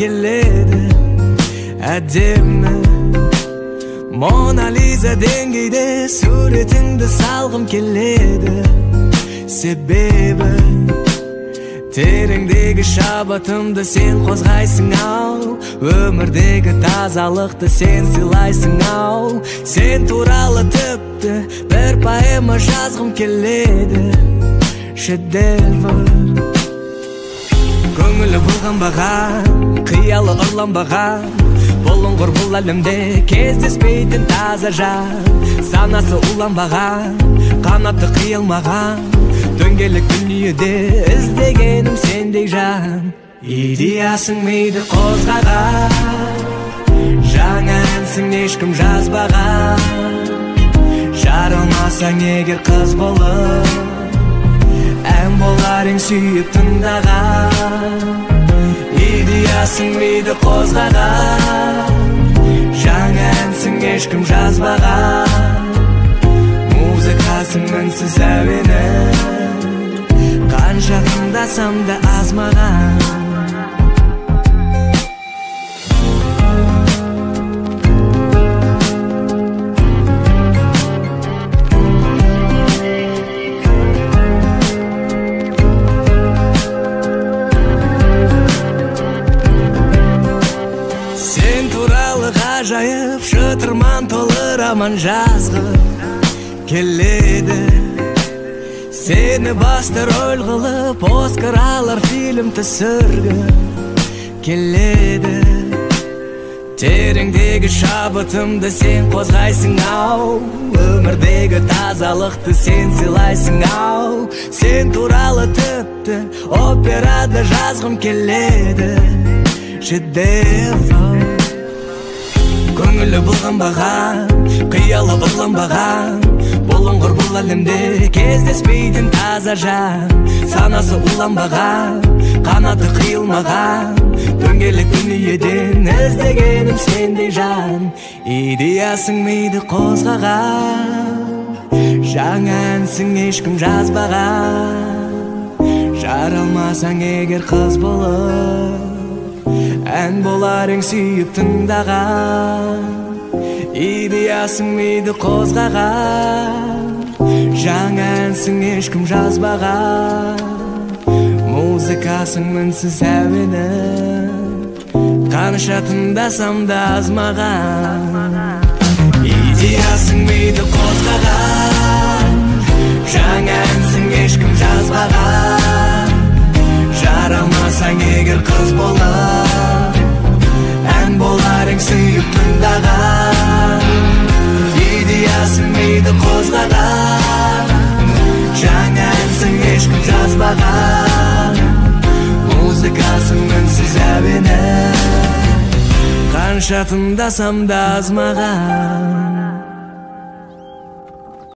keledi әдемі Mona Lisa dengeyde suretіңді салғым келеді Себебі тереңдегі шабытымды сен қозғайсың ау Өмірдегі тазалықты сен сыйлайсың ау Сен туралы тіпті бір поэма жазғым келеді Шедевр Көңілі бұлғанбаған, қиялы ұрланбаған Бұлыңғыр бұл әлемде кездеспейтін таза жан Санасы уланбаған, қанаты қиылмаған Дөңгелек дүниеде іздегенім сендей жан Идеясың миды қозғаған Жаңа әнсің ешкім жазбаған Жарылмасаң егер қыз болып Ән болар ең сүйіп тыңдаған Идеясың миды қозғаған Жаңа әнсің ешкім жазбаған Музыкасың мінсіз әуені Қанша тыңдасам да аз маған Ғажайып шытырман толы роман жазғым келеді Сені басты рөл қылып Оскар алар фильм түсіргім келеді Тереңдегі шабытымды сен қозғайсың ау Өмірдегі тазалықты сен сыйлайсың ау Сен туралы тіпті операда жазғым келеді Шедевр Көңілі бұлғанбаған, қиялы ұрланбаған Бұлыңғыр бұл әлемде кездеспейтін таза жан Санасы уланбаған, қанаты қиылмаған Дөңгелек дүниеден іздегенім сендей жан Идеясың миды қозғаған Жаңа әнсің ешкім жазбаған Жаралмасаң егер қыз болып Ән болар ең сүйіп тыңдаған Идеясың миды қозғаған Жаңа әнсің ешкім жазбаған Музыкасың мінсіз әуені Қанша тыңдасам да аз маған Идеясың миды қозғаған Жаңа әнсің ешкім жазбаған Жаралмасаң егер қыз болып Ән болар ең сүйіп тыңдаған Идеясың миды қозғаған Жаңа әнсің ешкім жазбаған Музыкасың мінсіз әуені Қанша тыңдасам да аз маған